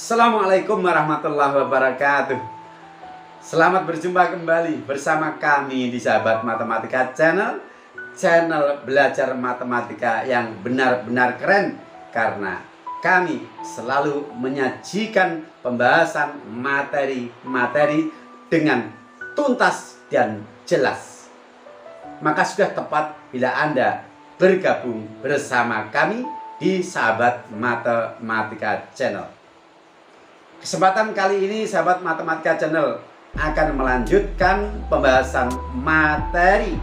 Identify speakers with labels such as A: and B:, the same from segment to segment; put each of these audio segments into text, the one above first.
A: Assalamualaikum warahmatullahi wabarakatuh. Selamat berjumpa kembali bersama kami di Sahabat Matematika Channel. Channel belajar matematika yang benar-benar keren, karena kami selalu menyajikan pembahasan materi-materi dengan tuntas dan jelas. Maka sudah tepat bila Anda bergabung bersama kami di Sahabat Matematika Channel. Kesempatan kali ini Sahabat Matematika Channel akan melanjutkan pembahasan materi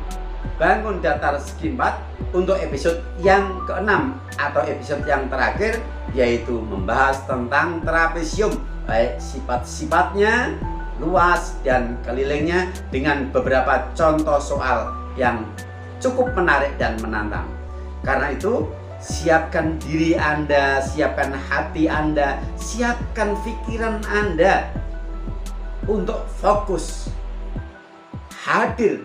A: bangun datar segi 4 untuk episode yang ke-6 atau episode yang terakhir, yaitu membahas tentang trapesium, baik sifat-sifatnya, luas dan kelilingnya, dengan beberapa contoh soal yang cukup menarik dan menantang. Karena itu, siapkan diri Anda, siapkan hati Anda, siapkan pikiran Anda untuk fokus, hadir,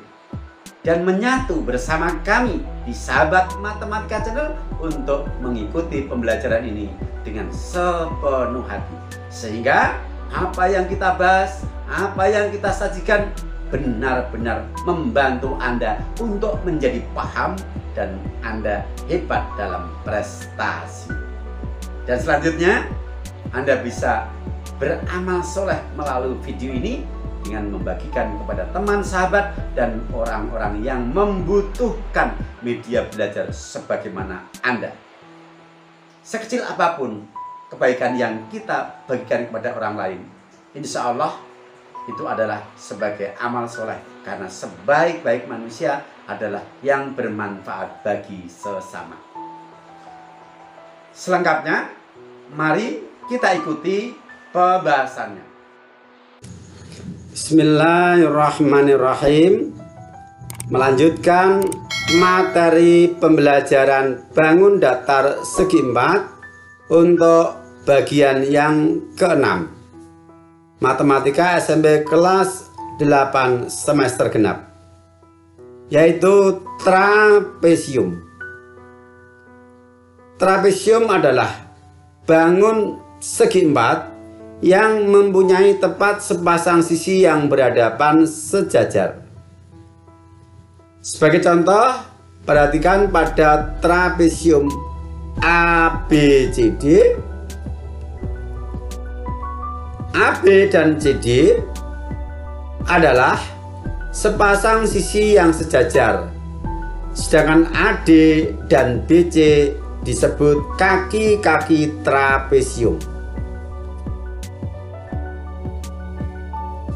A: dan menyatu bersama kami di Sahabat Matematika Channel untuk mengikuti pembelajaran ini dengan sepenuh hati. Sehingga apa yang kita bahas, apa yang kita sajikan benar-benar membantu Anda untuk menjadi paham dan Anda hebat dalam prestasi. Dan selanjutnya Anda bisa beramal soleh melalui video ini dengan membagikan kepada teman, sahabat, dan orang-orang yang membutuhkan media belajar sebagaimana Anda. Sekecil apapun kebaikan yang kita bagikan kepada orang lain, insya Allah itu adalah sebagai amal soleh, karena sebaik-baik manusia adalah yang bermanfaat bagi sesama. Selengkapnya, mari kita ikuti pembahasannya. Bismillahirrahmanirrahim. Melanjutkan materi pembelajaran bangun datar segi 4 untuk bagian yang ke-6. Matematika SMP kelas 8 semester genap, yaitu trapesium. Trapesium adalah bangun segi 4 yang mempunyai tepat sepasang sisi yang berhadapan sejajar. Sebagai contoh, perhatikan pada trapesium ABCD. AB dan CD adalah sepasang sisi yang sejajar, sedangkan AD dan BC disebut kaki-kaki trapesium.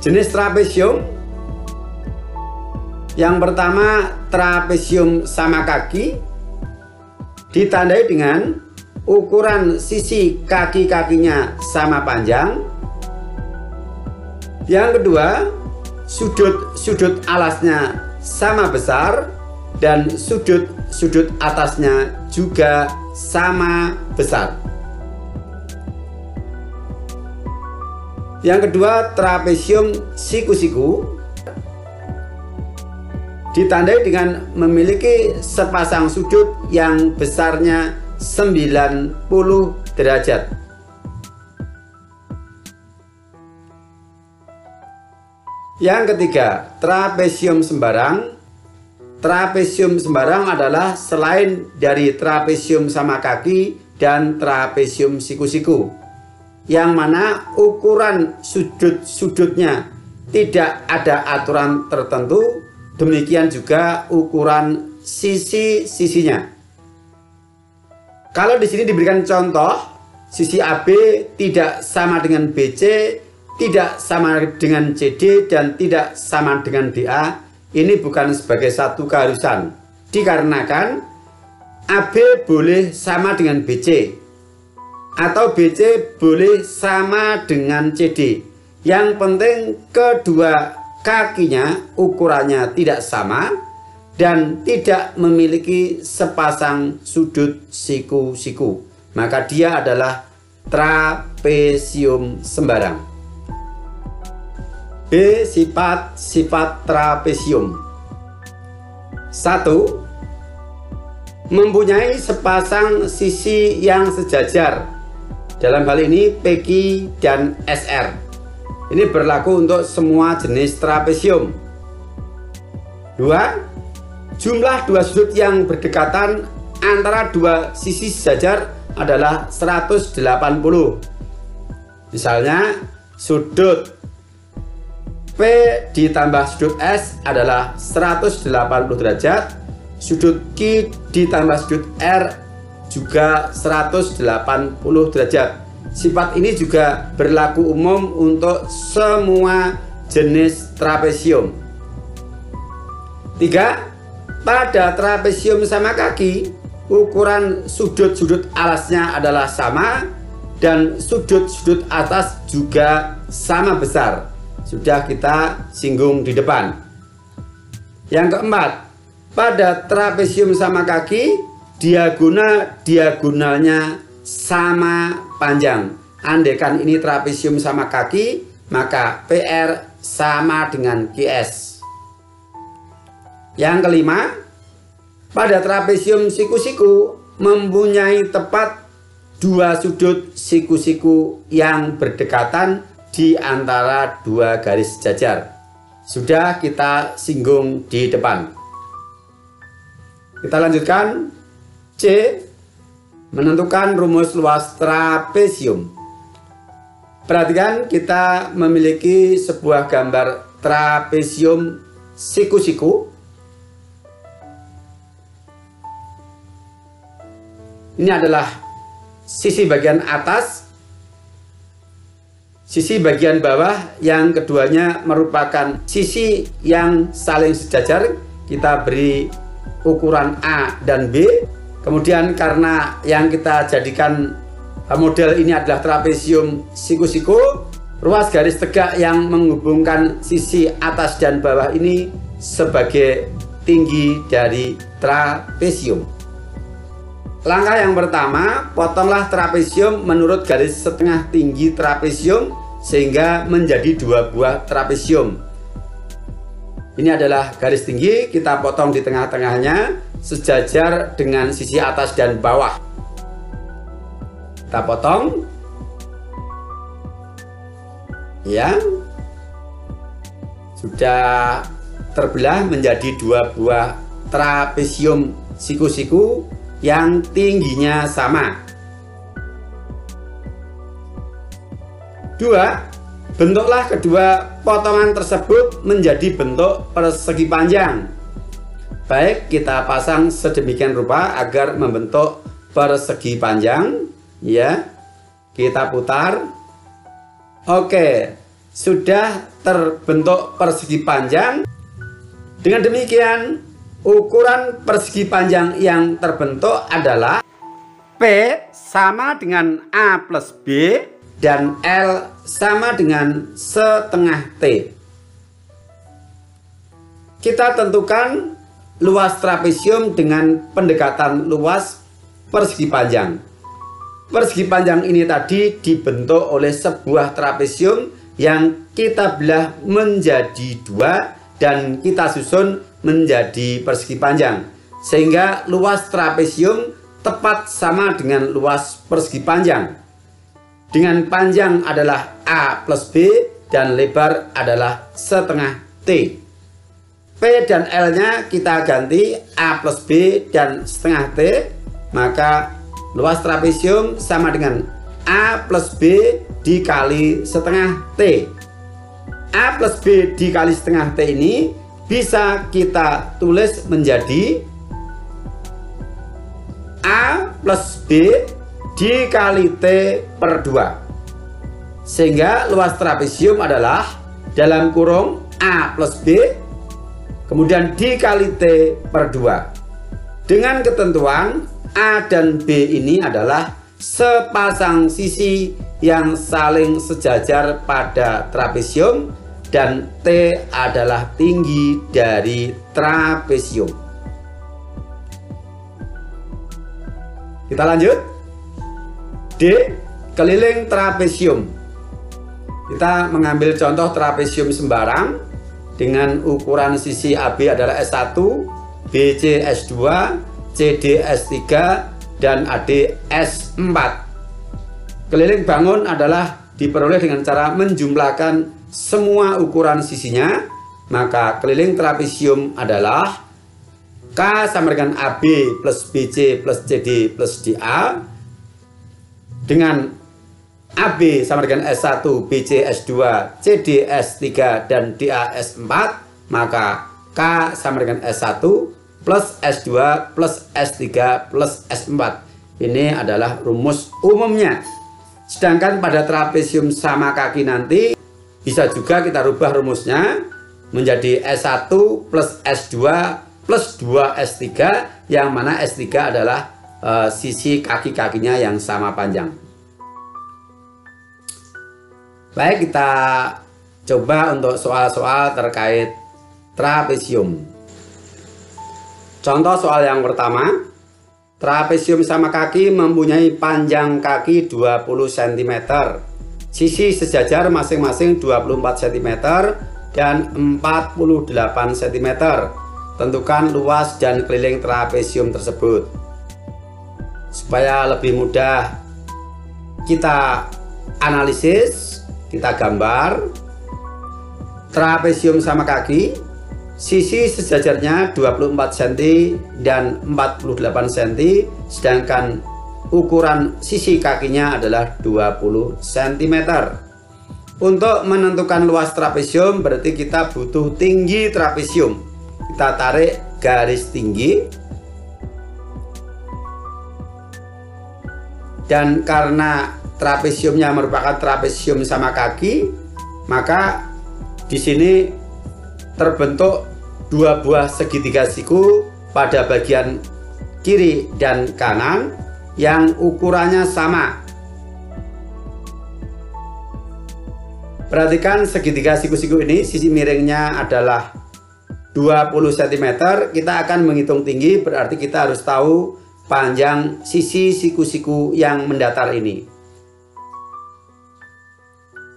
A: Jenis trapesium yang pertama, trapesium sama kaki, ditandai dengan ukuran sisi kaki-kakinya sama panjang. Yang kedua, sudut-sudut alasnya sama besar dan sudut-sudut atasnya juga sama besar. Yang kedua, trapesium siku-siku, ditandai dengan memiliki sepasang sudut yang besarnya 90 derajat. Yang ketiga, trapesium sembarang. Trapesium sembarang adalah selain dari trapesium sama kaki dan trapesium siku-siku, yang mana ukuran sudut-sudutnya tidak ada aturan tertentu, demikian juga ukuran sisi-sisinya. Kalau di sini diberikan contoh, sisi AB tidak sama dengan BC, tidak sama dengan CD, dan tidak sama dengan DA. Ini bukan sebagai satu keharusan, dikarenakan AB boleh sama dengan BC atau BC boleh sama dengan CD. Yang penting kedua kakinya ukurannya tidak sama dan tidak memiliki sepasang sudut siku-siku, maka dia adalah trapesium sembarang. B. Sifat-sifat trapesium. 1. Mempunyai sepasang sisi yang sejajar dalam hal ini PQ dan SR. Ini berlaku untuk semua jenis trapesium. 2. Jumlah dua sudut yang berdekatan antara dua sisi sejajar adalah 180. Misalnya sudut P ditambah sudut S adalah 180 derajat, sudut Q ditambah sudut R juga 180 derajat. Sifat ini juga berlaku umum untuk semua jenis trapesium. 3. Pada trapesium sama kaki, ukuran sudut-sudut alasnya adalah sama dan sudut-sudut atas juga sama besar. Sudah kita singgung di depan. Yang keempat, pada trapesium sama kaki, diagonalnya sama panjang. Andaikan ini trapesium sama kaki, maka PR sama dengan QS. Yang kelima, pada trapesium siku-siku mempunyai tepat dua sudut siku-siku yang berdekatan di antara dua garis sejajar. Sudah kita singgung di depan. Kita lanjutkan. C. Menentukan rumus luas trapesium. Perhatikan, kita memiliki sebuah gambar trapesium siku-siku. Ini adalah sisi bagian atas, sisi bagian bawah, yang keduanya merupakan sisi yang saling sejajar. Kita beri ukuran A dan B. Kemudian karena yang kita jadikan model ini adalah trapesium siku-siku, ruas garis tegak yang menghubungkan sisi atas dan bawah ini sebagai tinggi dari trapesium. Langkah yang pertama, potonglah trapesium menurut garis setengah tinggi trapesium sehingga menjadi dua buah trapesium. Ini adalah garis tinggi, kita potong di tengah-tengahnya sejajar dengan sisi atas dan bawah. Kita potong. Ya. Sudah terbelah menjadi dua buah trapesium siku-siku yang tingginya sama. 2. Bentuklah kedua potongan tersebut menjadi bentuk persegi panjang. Baik, kita pasang sedemikian rupa agar membentuk persegi panjang. Ya, kita putar. Oke, sudah terbentuk persegi panjang. Dengan demikian, ukuran persegi panjang yang terbentuk adalah P sama dengan A plus B dan L sama dengan setengah T. Kita tentukan luas trapesium dengan pendekatan luas persegi panjang. Persegi panjang ini tadi dibentuk oleh sebuah trapesium yang kita belah menjadi dua dan kita susun menjadi persegi panjang, sehingga luas trapesium tepat sama dengan luas persegi panjang. Dengan panjang adalah A plus B dan lebar adalah setengah T. P dan L nya kita ganti A plus B dan setengah T, maka luas trapesium sama dengan A plus B dikali setengah T. A plus B dikali setengah T ini bisa kita tulis menjadi A plus B dikali T per 2. Sehingga luas trapesium adalah dalam kurung A plus B kemudian dikali T per 2. Dengan ketentuan A dan B ini adalah sepasang sisi yang saling sejajar pada trapesium dan T adalah tinggi dari trapesium. Kita lanjut. D. Keliling trapesium. Kita mengambil contoh trapesium sembarang dengan ukuran sisi AB adalah S1, BC S2, CD S3, dan AD S4. keliling bangun adalah diperoleh dengan cara menjumlahkan semua ukuran sisinya. Maka keliling trapesium adalah K sama dengan AB plus BC plus CD plus DA, dengan AB sama dengan S1, BC S2, CD S3, dan DA S4, maka K sama dengan S1 plus S2 plus S3 plus S4. Ini adalah rumus umumnya. Sedangkan pada trapesium sama kaki nanti bisa juga kita rubah rumusnya menjadi S1 plus S2 plus 2S3, yang mana S3 adalah sisi kaki-kakinya yang sama panjang. Baik, kita coba untuk soal-soal terkait trapesium. Contoh soal yang pertama, trapesium sama kaki mempunyai panjang kaki 20 cm, sisi sejajar masing-masing 24 cm dan 48 cm. Tentukan luas dan keliling trapesium tersebut. Supaya lebih mudah kita analisis, kita gambar trapesium sama kaki, sisi sejajarnya 24 cm dan 48 cm, sedangkan ukuran sisi kakinya adalah 20 cm. Untuk menentukan luas trapesium berarti kita butuh tinggi trapesium. Kita tarik garis tinggi, dan karena trapesiumnya merupakan trapesium sama kaki, maka di sini terbentuk dua buah segitiga siku pada bagian kiri dan kanan yang ukurannya sama. Perhatikan segitiga siku-siku ini, sisi miringnya adalah 20 cm. Kita akan menghitung tinggi, berarti kita harus tahu panjang sisi siku-siku yang mendatar ini.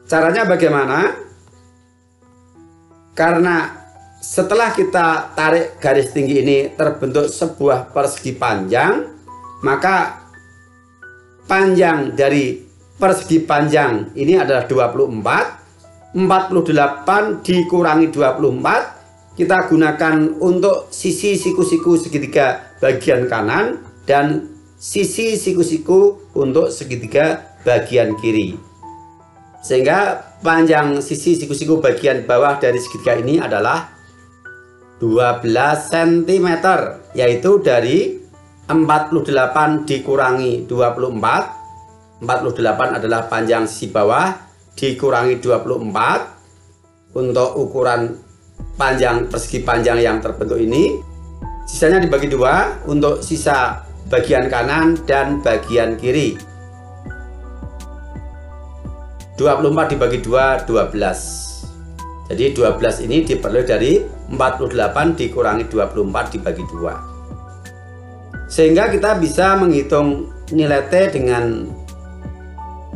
A: Caranya bagaimana? Karena setelah kita tarik garis tinggi ini terbentuk sebuah persegi panjang, maka panjang dari persegi panjang ini adalah 24. 48 dikurangi 24 kita gunakan untuk sisi siku-siku segitiga bagian kanan dan sisi siku-siku untuk segitiga bagian kiri, sehingga panjang sisi siku-siku bagian bawah dari segitiga ini adalah 12 cm, yaitu dari 48 dikurangi 24. 48 adalah panjang sisi bawah dikurangi 24 untuk ukuran panjang persegi panjang yang terbentuk ini. Sisanya dibagi dua untuk sisa bagian kanan dan bagian kiri. 24 dibagi 2, 12. Jadi 12 ini diperoleh dari 48 dikurangi 24 dibagi 2. Sehingga kita bisa menghitung nilai T dengan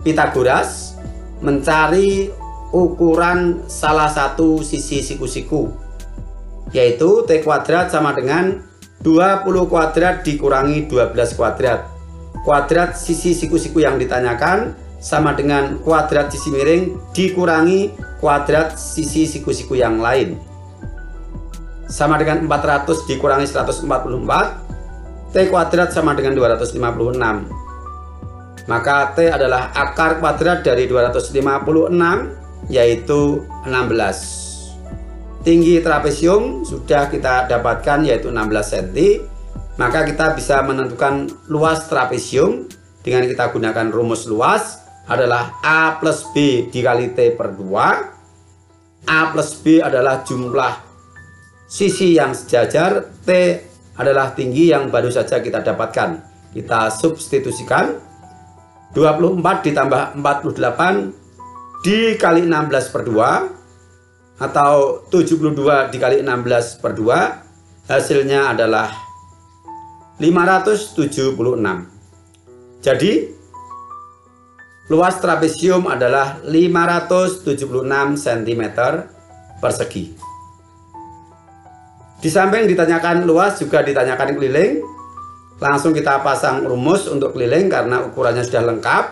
A: Pythagoras, mencari ukuran salah satu sisi siku-siku, yaitu T kuadrat sama dengan 20 kuadrat dikurangi 12 kuadrat. Kuadrat sisi siku-siku yang ditanyakan sama dengan kuadrat sisi miring dikurangi kuadrat sisi siku-siku yang lain, sama dengan 400 dikurangi 144. T kuadrat sama dengan 256. Maka T adalah akar kuadrat dari 256, yaitu 16. Tinggi trapesium sudah kita dapatkan, yaitu 16 cm. Maka kita bisa menentukan luas trapesium dengan kita gunakan rumus luas adalah A plus B dikali T per 2. A plus B adalah jumlah sisi yang sejajar, T adalah tinggi yang baru saja kita dapatkan. Kita substitusikan. 24 ditambah 48 dikali 16 per 2 atau 72 dikali 16 per 2, hasilnya adalah 576. Jadi luas trapesium adalah 576 cm persegi. Di samping ditanyakan luas juga ditanyakan keliling. Langsung kita pasang rumus untuk keliling karena ukurannya sudah lengkap.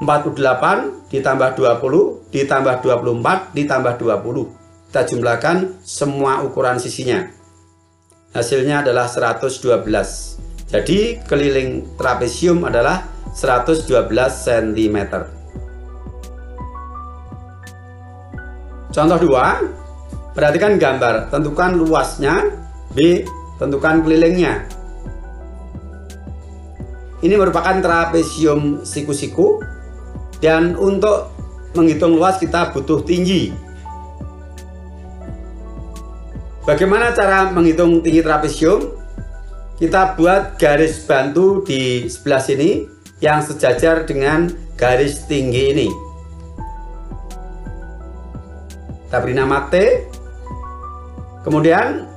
A: 48 ditambah 20 ditambah 24 ditambah 20. Kita jumlahkan semua ukuran sisinya. Hasilnya adalah 112. Jadi keliling trapesium adalah 112 cm. Contoh 2, perhatikan gambar, tentukan luasnya, B, tentukan kelilingnya. Ini merupakan trapesium siku-siku, dan untuk menghitung luas kita butuh tinggi. Bagaimana cara menghitung tinggi trapesium? Kita buat garis bantu di sebelah sini yang sejajar dengan garis tinggi ini. Kita beri nama T. Kemudian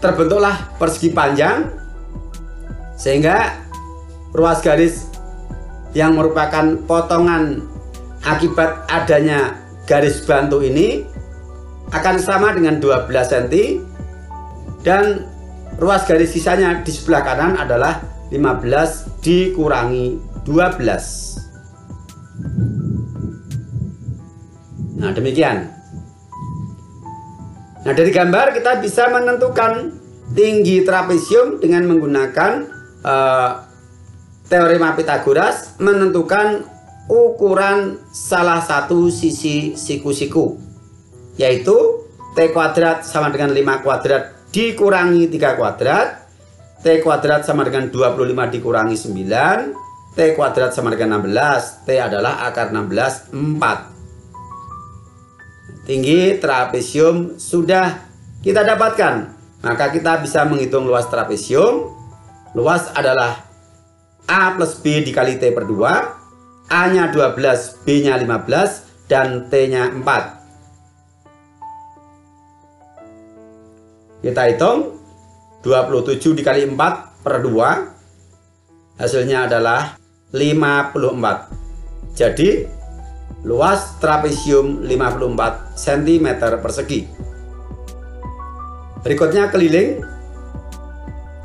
A: terbentuklah persegi panjang, sehingga ruas garis yang merupakan potongan akibat adanya garis bantu ini akan sama dengan 12 cm, dan ruas garis sisanya di sebelah kanan adalah 15 dikurangi 12. Nah, demikian. Nah, dari gambar kita bisa menentukan tinggi trapesium dengan menggunakan teorema Pythagoras, menentukan ukuran salah satu sisi siku-siku, yaitu T kuadrat sama dengan 5 kuadrat dikurangi 3 kuadrat, T kuadrat sama dengan 25 dikurangi 9, T kuadrat sama dengan 16, T adalah akar 16, 4. Tinggi trapesium sudah kita dapatkan, maka kita bisa menghitung luas trapesium. Luas adalah A plus B dikali T per 2, A nya 12, B nya 15, dan T nya 4. Kita hitung 27 dikali 4 per 2, hasilnya adalah 54. Jadi luas trapesium 54 cm persegi. Berikutnya keliling.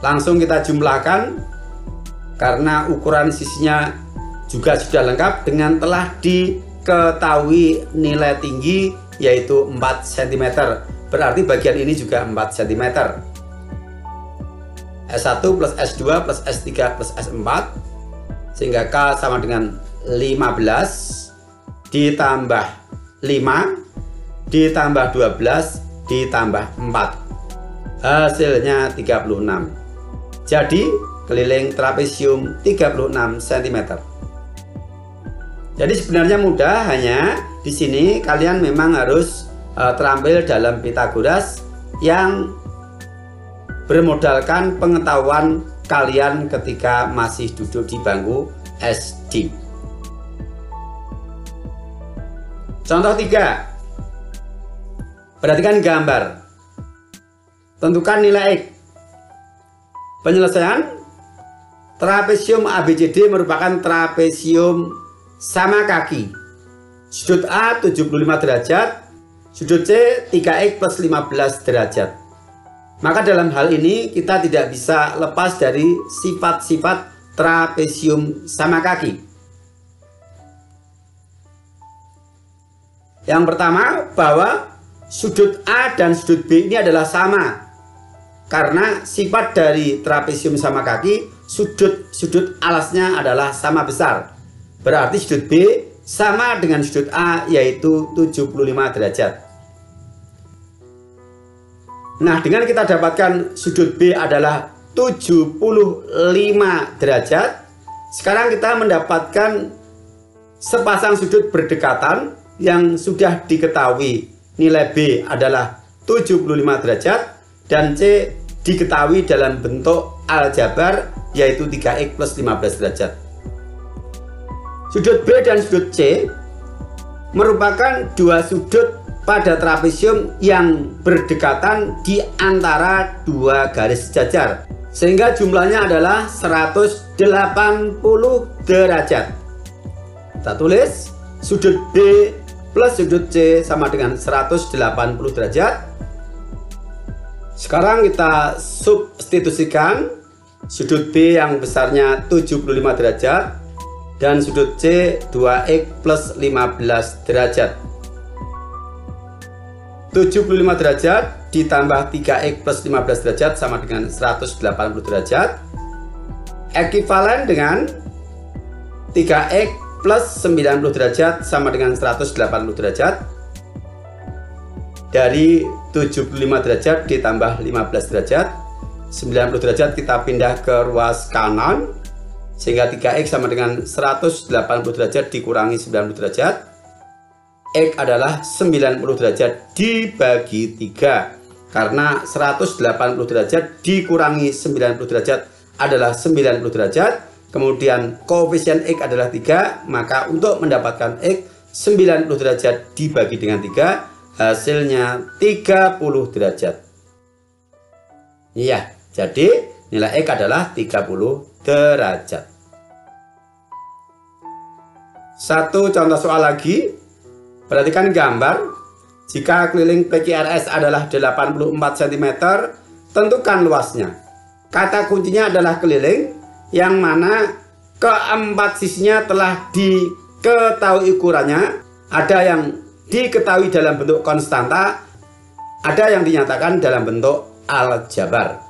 A: Langsung kita jumlahkan, karena ukuran sisinya juga sudah lengkap dengan telah diketahui nilai tinggi, yaitu 4 cm. Berarti bagian ini juga 4 cm. S1 plus S2 plus S3 plus S4, sehingga K sama dengan 15 ditambah 5 ditambah 12 ditambah 4. Hasilnya 36. Jadi keliling trapesium 36 cm. Jadi sebenarnya mudah, hanya di sini kalian memang harus terampil dalam Pythagoras yang bermodalkan pengetahuan kalian ketika masih duduk di bangku SD. Contoh 3. Perhatikan gambar. Tentukan nilai X. Penyelesaian. Trapesium ABCD merupakan trapesium sama kaki. Sudut A 75 derajat, sudut C 3X plus 15 derajat. Maka dalam hal ini kita tidak bisa lepas dari sifat-sifat trapesium sama kaki. Yang pertama, bahwa sudut A dan sudut B ini adalah sama. Karena sifat dari trapesium sama kaki, sudut alasnya adalah sama besar. Berarti sudut B sama dengan sudut A, yaitu 75 derajat. Nah, dengan kita dapatkan sudut B adalah 75 derajat, sekarang kita mendapatkan sepasang sudut berdekatan yang sudah diketahui nilai B adalah 75 derajat dan C diketahui dalam bentuk aljabar, yaitu 3X plus 15 derajat. Sudut B dan sudut C merupakan dua sudut pada trapesium yang berdekatan di antara dua garis sejajar, sehingga jumlahnya adalah 180 derajat. Kita tulis sudut B plus sudut C sama dengan 180 derajat. Sekarang kita substitusikan sudut B yang besarnya 75 derajat dan sudut C 2x plus 15 derajat. 75 derajat ditambah 3x plus 15 derajat sama dengan 180 derajat. Ekivalen dengan 3x plus 90 derajat sama dengan 180 derajat. Dari 75 derajat ditambah 15 derajat, 90 derajat kita pindah ke ruas kanan, sehingga 3x sama dengan 180 derajat dikurangi 90 derajat. X adalah 90 derajat dibagi 3, karena 180 derajat dikurangi 90 derajat adalah 90 derajat. Kemudian koefisien X adalah 3, maka untuk mendapatkan X 90 derajat dibagi dengan 3, hasilnya 30 derajat. Iya, jadi nilai X adalah 30 derajat. Satu contoh soal lagi. Perhatikan gambar. Jika keliling PQRS adalah 84 cm, tentukan luasnya. Kata kuncinya adalah keliling, yang mana keempat sisinya telah diketahui ukurannya. Ada yang diketahui dalam bentuk konstanta, ada yang dinyatakan dalam bentuk aljabar.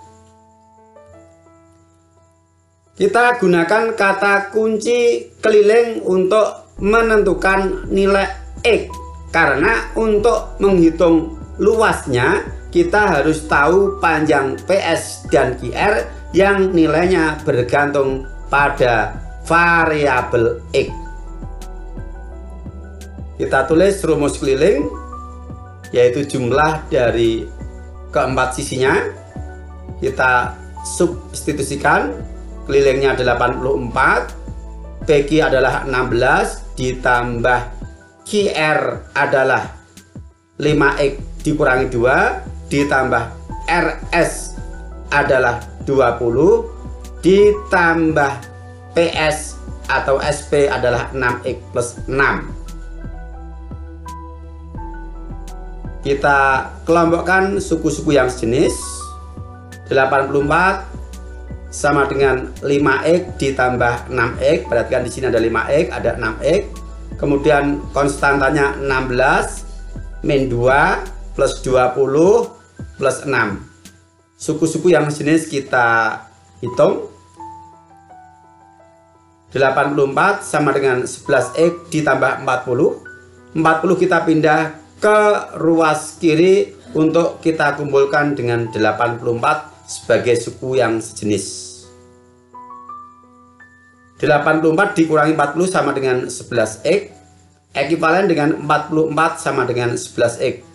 A: Kita gunakan kata kunci keliling untuk menentukan nilai X, karena untuk menghitung luasnya kita harus tahu panjang PS dan QR yang nilainya bergantung pada variabel X. Kita tulis rumus keliling, yaitu jumlah dari keempat sisinya. Kita substitusikan, kelilingnya 84, PQ adalah 16, ditambah QR adalah 5X dikurangi 2, ditambah RS adalah 20, ditambah PS atau SP adalah 6X plus 6. Kita kelompokkan suku-suku yang sejenis. 84 sama dengan 5x ditambah 6x. Perhatikan di sini ada 5x, ada 6x. Kemudian konstantanya 16 min 2 plus 20 plus 6. Suku-suku yang sejenis kita hitung. 84 sama dengan 11x ditambah 40. 40 kita pindah ke ruas kiri untuk kita kumpulkan dengan 84 sebagai suku yang sejenis. 84 dikurangi 40 sama dengan 11x, ekivalen dengan 44 sama dengan 11x,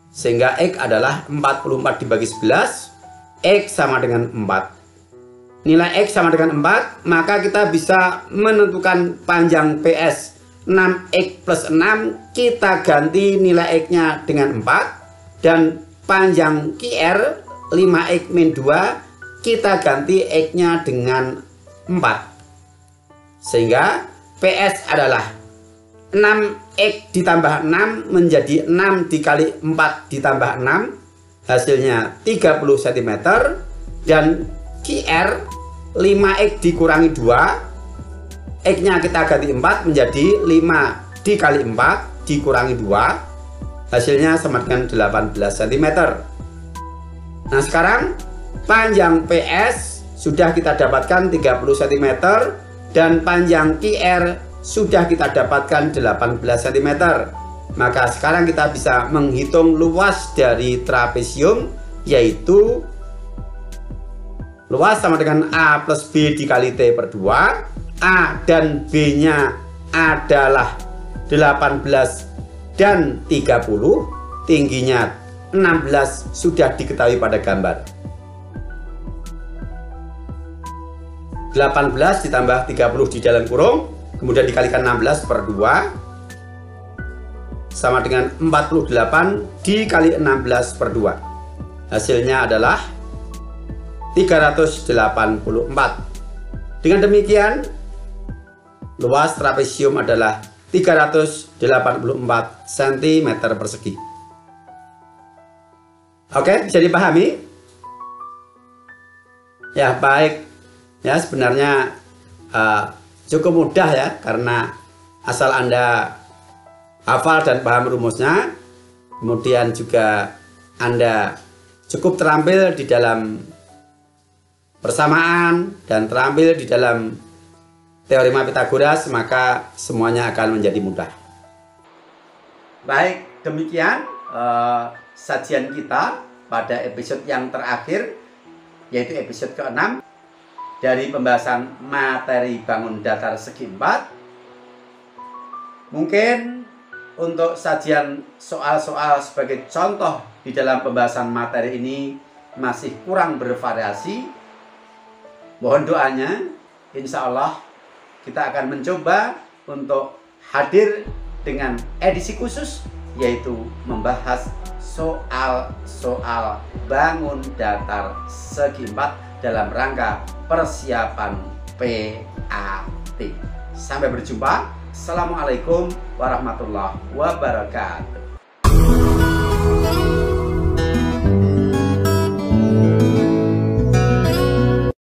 A: sehingga X adalah 44 dibagi 11, X sama dengan 4. Nilai X sama dengan 4, maka kita bisa menentukan panjang PS 6x plus 6, kita ganti nilai X-nya dengan 4, dan panjang QR 5x min 2, kita ganti X-nya dengan 4, sehingga PS adalah 6x ditambah 6 menjadi 6 dikali 4 ditambah 6, hasilnya 30 cm, dan QR 5x dikurangi 2, X-nya kita ganti 4 menjadi 5 dikali 4 dikurangi 2, hasilnya sama dengan 18 cm. Nah, sekarang panjang PS sudah kita dapatkan 30 cm, dan panjang QR sudah kita dapatkan 18 cm. Maka sekarang kita bisa menghitung luas dari trapesium, yaitu luas sama dengan A plus B dikali T per 2. A dan B nya adalah 18 dan 30, tingginya 16 sudah diketahui pada gambar. 18 ditambah 30 di dalam kurung, kemudian dikalikan 16 per 2 sama dengan 48 dikali 16 per 2. Hasilnya adalah 384. Dengan demikian, luas trapesium adalah 384 cm persegi. Oke, bisa dipahami? Ya, baik. Ya, sebenarnya cukup mudah ya, karena asal Anda hafal dan paham rumusnya, kemudian juga Anda cukup terampil di dalam persamaan dan terampil di dalam teorema Pythagoras, maka semuanya akan menjadi mudah. Baik, demikian sajian kita pada episode yang terakhir, yaitu episode ke-6 dari pembahasan materi bangun datar segi 4. Mungkin untuk sajian soal-soal sebagai contoh di dalam pembahasan materi ini masih kurang bervariasi. Mohon doanya, insya Allah kita akan mencoba untuk hadir dengan edisi khusus, yaitu membahas soal-soal bangun datar segi 4 dalam rangka persiapan PAT. Sampai berjumpa. Assalamualaikum warahmatullahi wabarakatuh.